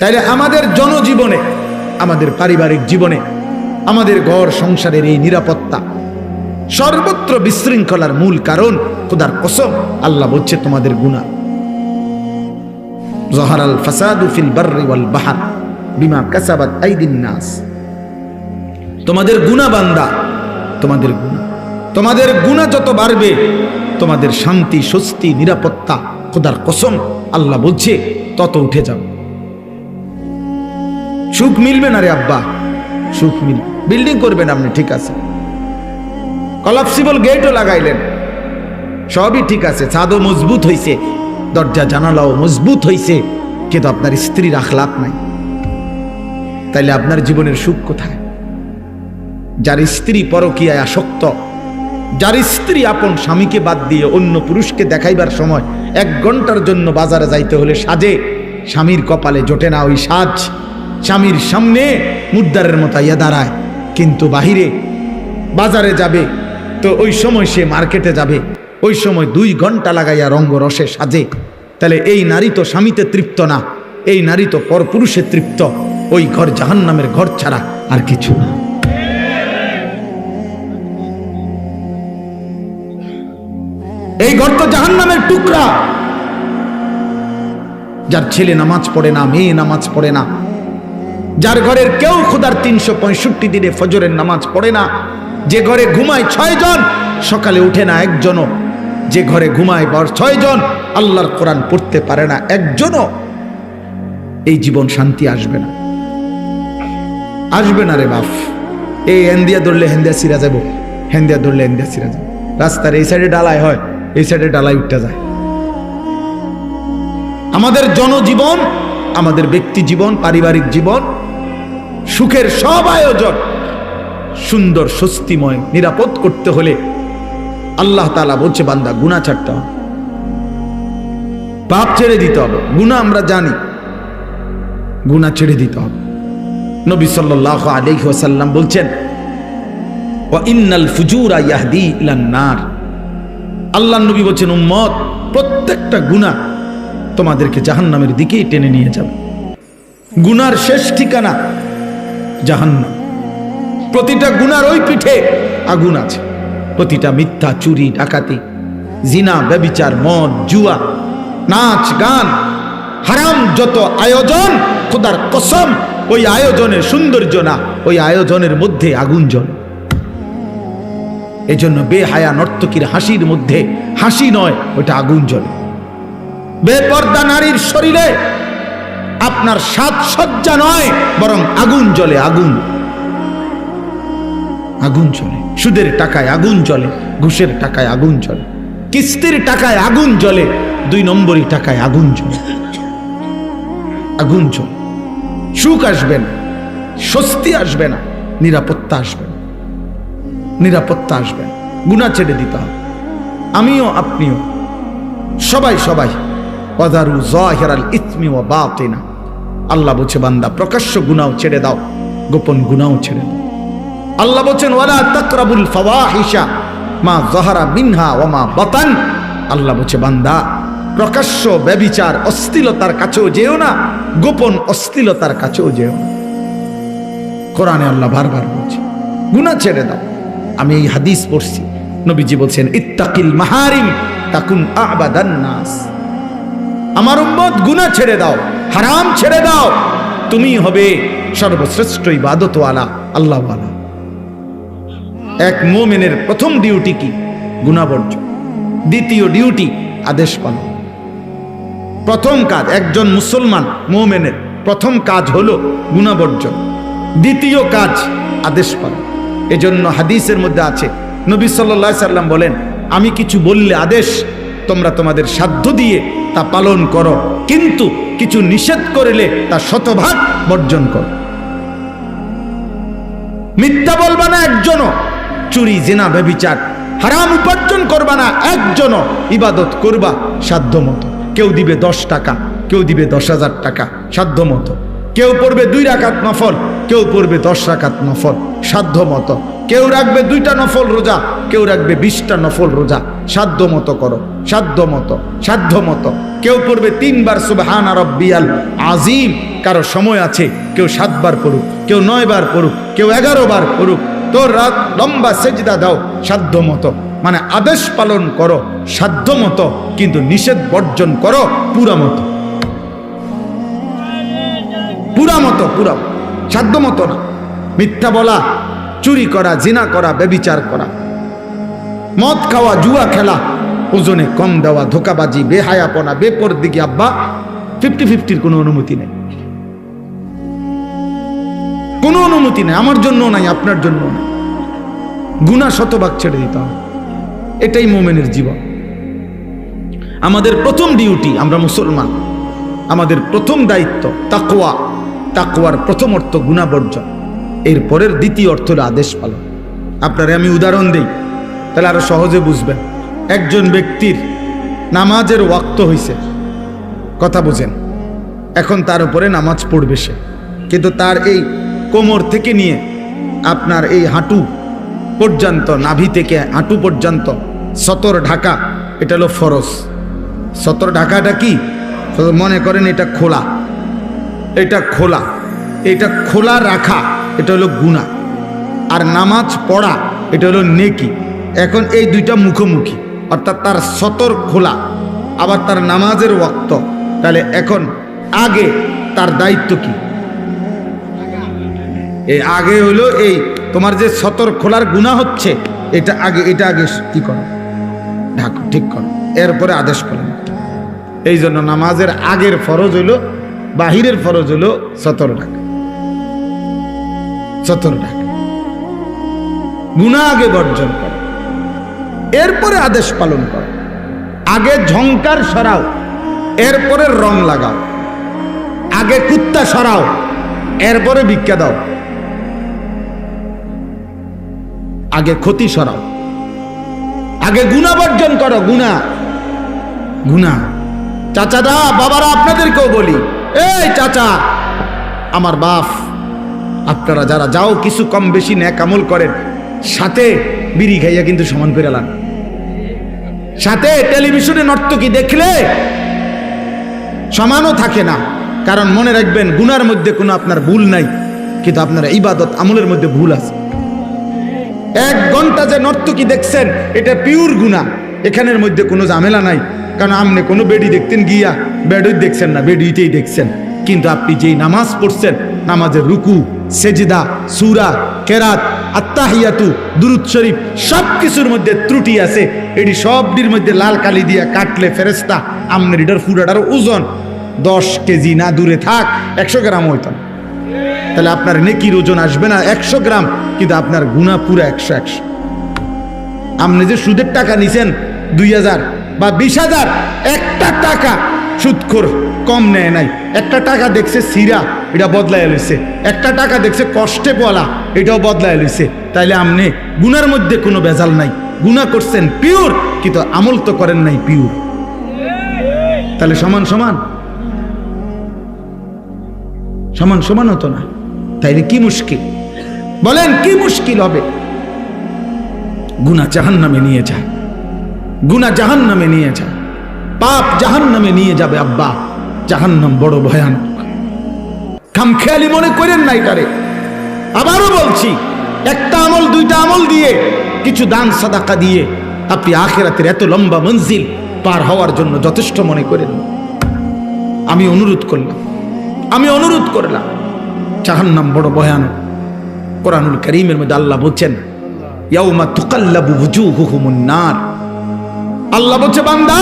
তাইলে আমাদের জনজীবনে, আমাদের পারিবারিক জীবনে, আমাদের ঘর সংসারের এই নিরাপত্তা সর্বত্র বিশৃঙ্খলার মূল কারণ খোদার কসম আল্লাহ বলছে তোমাদের গুনাহ। যাহারাল ফাসাদু ফিল বাররি ওয়াল বাহর বিমা কাসাবাত আইদিন নাস। তোমাদের গুনাহ বান্দা, তোমাদের গুনাহ যত বাড়বে তোমাদের শান্তি, স্বস্তি, নিরাপত্তা খোদার কসম আল্লাহ বলছে তত উঠে যাবে। সুখ মিলবে না রে আব্বা, সুখ মিলবে। বিল্ডিং করবেন আপনি, ঠিক আছে, কলাপসিবল গেটও লাগাইলেন, সবই ঠিক আছে, ছাদও মজবুত হইছে, দরজা জানালাও মজবুত হইছে, কিন্তু আপনার স্ত্রীর আখলাক নাই। তাইলে আপনার জীবনের সুখ কোথায়? যার স্ত্রী পরকীয়ায় আসক্ত, যার স্ত্রী আপন স্বামীকে বাদ দিয়ে অন্য পুরুষকে দেখাইবার সময় 1 ঘন্টার জন্য বাজারে যাইতে হলে সাজে, স্বামীর কপালে জোটে না ওই সাজ, স্বামীর সামনে মুদ্দারের মতো ইয়া দাঁড়ায়, কিন্তু বাহিরে বাজারে যাবে তো ওই সময় সে মার্কেটে যাবে, ওই সময় 2 ঘন্টা লাগাইয়া রঙ্গ রসে সাজে। তাহলে এই নারী তো স্বামীতে তৃপ্ত না, এই নারী তো পরপুরুষে তৃপ্ত। ওই ঘর জাহান্নামের ঘর ছাড়া আর কিছু না। এই ঘর তো জাহান্নামের টুকরা। যার ছেলে নামাজ পড়ে না, মেয়ে নামাজ পড়ে না, যার ঘরের কেউ খোদার 365 দিনে ফজরের নামাজ পড়ে না, যে ঘরে ঘুমায় 6 জন সকালে উঠে না একজনও, যে ঘরে ঘুমায় 6 জন আল্লাহর কোরআন পড়তে পারে না একজনও, এই জীবন শান্তি আসবে না, আসবে না রে বাপ। এই হেন্দিয়া ধরলে হেন্দিয়া সিরা যাব, হেন্দিয়া ধরলে হেন্দিয়া সিরা যাব। রাস্তার এই সাইডে ডালাই হয়, এই সাইডে ডালাই উঠতে যায়। আমাদের জনজীবন, আমাদের ব্যক্তি জীবন, পারিবারিক জীবন, সুখের সব আয়োজন সুন্দর, স্বস্তিময়, নিরাপদ করতে হলে আল্লাহ তাআলা বলছে বান্দা গুনাহ ছাড়তে হবে, পাপ ছেড়ে দিতে হবে। গুনাহ আমরা জানি, গুনাহ ছেড়ে দিতে হবে। নবী সাল্লাল্লাহু আলাইহি ওয়াসাল্লাম বলছেন ওয়া ইন্নাল ফুজুরা ইয়াহদি ইলান নার। আল্লাহর নবী বলছেন উম্মত, প্রত্যেকটা গুনাহ তোমাদেরকে জাহান্নামের দিকেই টেনে নিয়ে যাবে। গুনার শেষ ঠিকানা জাহান্নাম। প্রতিটা গুনার ওই পিঠে আগুন আছে। প্রতিটা মিথ্যা, চুরি, ডাকাতি, জিনা, ব্যভিচার, মদ, জুয়া, নাচ, গান, হারাম যত আয়োজন, খোদার কসম ওই আয়োজনের সৌন্দর্য না, ওই আয়োজনের মধ্যে আগুন জ্বলে। এজন্য বেহায়া নর্তকীর হাসির মধ্যে হাসি নয়, ওটা আগুন জ্বলে। বেপর্দা নারীর শরীরে আপনার সাজসজ্জা নয়, বরং আগুন জ্বলে, আগুন, আগুন জ্বলে। সুদের টাকায় আগুন জ্বলে, ঘুষের টাকায় আগুন জ্বলে, কিস্তির টাকায় আগুন জ্বলে, 2 নম্বরই টাকায় আগুন জ্বলে, আগুন জ্বলে। সুখ আসবে না, স্বস্তি আসবে না, নিরাপত্তা আসবে না, নিরাপত্তা আসবে না। গুনাহ ছেড়ে দিতে হবে, আমিও আপনিও, সবাই সবাই। ওয়াদারু যাহিরাল ইসমি ওয়া বাতিনা। আল্লাহ বলছে বান্দা প্রকাশ্য গুনাহ ছেড়ে দাও, গোপন গুনাহ ছেড়ে দাও। আল্লাহ বলছেন ওয়ালা তাকরাবুল ফাওয়াহিশা মা যাহারা মিনহা ওয়া মা বাতান। আল্লাহ বলছে বান্দা প্রকাশ্য ব্যভিচার, অশ্লীলতার কাছেও যেও না, গোপন অশ্লীলতার কাছেও যেও না। কোরআনে আল্লাহ বারবার বলছে গুনাহ ছেড়ে দাও। আমি এই হাদিস পড়ছি, নবীজি বলছেন ইত্তাকিল মাহারিম তাকুন আবাদান নাস। আমার উম্মত গুনাহ ছেড়ে দাও, হারাম ছেড়ে দাও, তুমি হবে সর্বশ্রেষ্ঠ ইবাদতওয়ালা, আল্লাহওয়ালা। এক মুমিনের প্রথম ডিউটি কি? গুনাহ বর্জন। দ্বিতীয় ডিউটি আদেশ পালন। প্রথম কাজ একজন মুসলমান মুমিনের প্রথম কাজ হলো গুনাহ বর্জন, দ্বিতীয় কাজ আদেশ পালন। এজন্য হাদিসের মধ্যে আছে নবী সাল্লাল্লাহু আলাইহি সাল্লাম বলেন আমি কিছু বললে আদেশ তোমরা তোমাদের সাধ্য দিয়ে তা পালন করো, কিন্তু কিছু নিষেধ করলে তা শতভাগ বর্জন করো। মিথ্যা বলবা না একজনও, চুরি, জিনা, ব্যভিচার, হারাম উপার্জন করবা না একজনও, ইবাদত করবা সাধ্য মতো। কেউ দিবে 10 টাকা, কেউ দিবে 10,000 টাকা সাধ্য মতো। কেউ পড়বে 2 রাকাত নফল, কেউ পড়বে 10 রাকাত নফল সাধ্য মতো। কেউ রাখবে 2টা নফল রোজা, কেউ রাখবে 20টা নফল রোজা। সাধ্য মতো করো, সাধ্য মতো, সাধ্য মতো। কেউ পড়বে 3 বার সুবহানা রাব্বিয়াল আযীম, কারো সময় আছে কেউ 7 বার পড়ুক, কেউ 9 বার পড়ুক, কেউ 11 বার পড়ুক। তোর রাত লম্বা সেজদা দাও সাধ্য মতো, মানে আদেশ পালন করো সাধ্য মতো, কিন্তু নিষেধ বর্জন করো পুরা মতো, পুরা মতো, পুরা সাধ্য মতো না। মিথ্যা বলা, চুরি করা, জিনা করা, ব্যভিচার করা, মদ খাওয়া, জুয়া খেলা, ওজনে কম দেওয়া, ধোকাবাজি, বেহায়াপনা, বেপরদিকি, আব্বা 50-50 কোনো অনুমতি নেই, কোনো অনুমতি নেই, আমার জন্য নাই, আপনার জন্য নাই। গুনাহ শতভাগ ছেড়ে দিতে হবে, এটাই মুমিনের জীবন। আমাদের প্রথম ডিউটি, আমরা মুসলমান, আমাদের প্রথম দায়িত্ব তাকওয়া। তাকওয়ার প্রথম অর্থ গুনাহ বর্জন, এরপরের দ্বিতীয় অর্থ হলো আদেশ পালন। আপনারে আমি উদাহরণ দেই, তাহলে আরো সহজে বুঝবেন। একজন ব্যক্তির নামাজের ওয়াক্ত হইছে, কথা বুঝেন, এখন তার উপরে নামাজ পড়বে সে, কিন্তু তার এই কোমর থেকে নিয়ে আপনার এই হাঁটু পর্যন্ত, নাভি থেকে হাঁটু পর্যন্ত সতর ঢাকা, এটা হলো ফরজ। সতর ঢাকাটা কি? মনে করেন এটা খোলা, এটা খোলা, এটা খোলা রাখা, এটা হলো গুনাহ। আর নামাজ পড়া, এটা হলো নেকি। এখন এই দুইটা মুখোমুখি, অর্থাৎ তার সতর খোলা, আবার তার নামাজের ওয়াক্ত। তাহলে এখন আগে তার দায়িত্ব কি? এই আগে হলো এই তোমার যে সতর খোলার গুনাহ হচ্ছে, এটা আগে, এটা আগে কি করো? ঢাকো, ঠিক করো, এরপরে আদেশ করো। এই জন্য নামাজের আগের ফরজ হইল, বাহিরের ফরজ হইল সতর ঢাকা, সতর ঢাকা। গুনাহ আগে বর্জন করো, এরপরে আদেশ পালন করো। আগে ঝংকার সরাও, এরপরে রং লাগাও। আগে কুত্তা সরাও, এরপরে ভিক্ষা দাও। আগে ক্ষতি সরাও, আগে গুনাহ বর্জন করো। গুনাহ, গুনাহ। চাচারা, বাবারা, আপনাদেরকেও বলি, এই চাচা, আমার বাপ, আপনারা যারা যাও কিছু কম বেশি নেক আমল করেন, সাথে বিড়ি খাইয়া কিন্তু সমান করে লান। সাথে টেলিভিশনে নর্তকী দেখলে সমানও থাকে না, কারণ মনে রাখবেন গুনার মধ্যে কোনো আপনার ভুল নাই, কিন্তু আপনার ইবাদত আমলের মধ্যে ভুল আছে। 1 ঘন্টা যে নর্তকী দেখছেন, এটা পিওর গুনাহ, এখানের মধ্যে কোনো ঝামেলা নাই, কারণ আপনি কোনো বেডি দেখতেন গিয়া বেডই দেখছেন না, বেডিতেই দেখছেন। কিন্তু আপনি যেই নামাজ পড়ছেন, নামাজের রুকু, সেজদা, সূরা, কেরাত, আত্তাহিয়াতু, দুরূদ শরীফ, সব কিছুর মধ্যে ত্রুটি আছে। এটি সবটির মধ্যে লাল কালি দিয়া কাটলে ফেরেশতা আমনের এটার পুরাটার ওজন 10 কেজি না, দূরে থাক 100 গ্রাম হইত না। তাহলে আপনার নেকির ওজন আসবে না 100 গ্রাম, কিন্তু আপনার গুনাহ পুরো 100। আপনি যে সুদের টাকা নিছেন 2000 বা 20,000, একটা টাকা সুদখোর কম নেয় নাই। একটা টাকা দেখছে সিরা, এটা বদলায় লইছে। একটা টাকা দেখছে কষ্টে পলা, এটাও বদলায় লইছে। তাইলে আপনি গুনার মধ্যে কোনো ভেজাল নাই, গুনাহ করছেন পিওর, কিন্তু আমল তো করেন নাই পিওর। তাহলে সমান সমান, সমান সমান হতো না। তাইলে কি মুশকিল বলেন, কি মুশকিল হবে? গুনাহ জাহান্নামে নিয়ে যায়, গুনাহ জাহান্নামে নিয়ে যায়, পাপ জাহান্নামে নিয়ে যাবে। আব্বা, জাহান্নাম বড় ভয়ানক, খামখেয়ালি মনে করেন না এটারে। আবারও বলছি, একটা আমল, দুইটা আমল দিয়ে, কিছু দান সাদাকা দিয়ে আপনি আখিরাতের এত লম্বা মঞ্জিল পার হওয়ার জন্য যথেষ্ট মনে করেন। আমি অনুরোধ করলাম, আমি অনুরোধ করলাম, জাহান্নাম বড় ভয়ানক। কোরআনুল কারীমের মধ্যে আল্লাহ বলছেন, ইয়াউমা তুকাল্লাবু ওয়ুজুহুহুমুন নার। আল্লাহ বলছে, বান্দা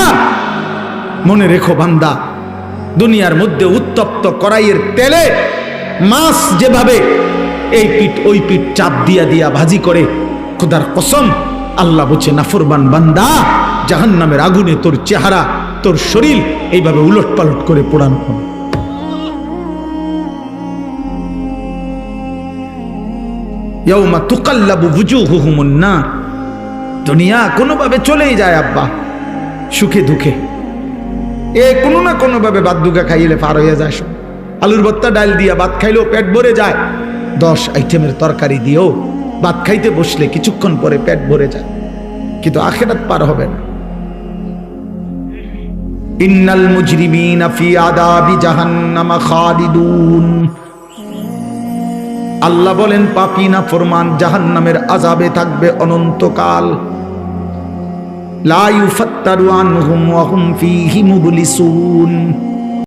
মনে রেখো, বান্দা, দুনিয়ার মধ্যে উত্তপ্ত কড়াইয়ের তেলে মাছ যেভাবে এই পিঠ ওই পিঠ চাপ দিয়া দিয়া ভাজি করে, খোদার কসম আল্লাহ বলছে, নাফরমান বান্দা, জাহান্নামের আগুনে তোর চেহারা, তোর শরীর এইভাবে উলট পালট করে পোড়ানো হবে। ইয়াউমা তুকাল্লাবু ওয়ুজুহুহুমুন নার। দুনিয়া কোনোভাবে চলেই যায় আব্বা, সুখে দুঃখে, কোনো না কোনো ভাবে ভাত দুগা খাইলে পার হয়ে যায়। আলুর ভর্তা ডাল দিয়া ভাত খাইলেও পেট ভরে যায়, 10 আইটেমের তরকারি দিয়েও ভাত খাইতে বসলে কিছুক্ষণ পরে পেট ভরে যায়, কিন্তু আখিরাত পার হবে না। ইন্নাল মুজরিমিনা ফি আযাবি জাহান্নাম খালিদুন। আল্লাহ বলেন পাপী নাফরমান জাহান্নামের আযাবে থাকবে অনন্তকাল। লা ইউফাত্তারু আনহুম ওয়া হুম ফীহি মুবলিসুন।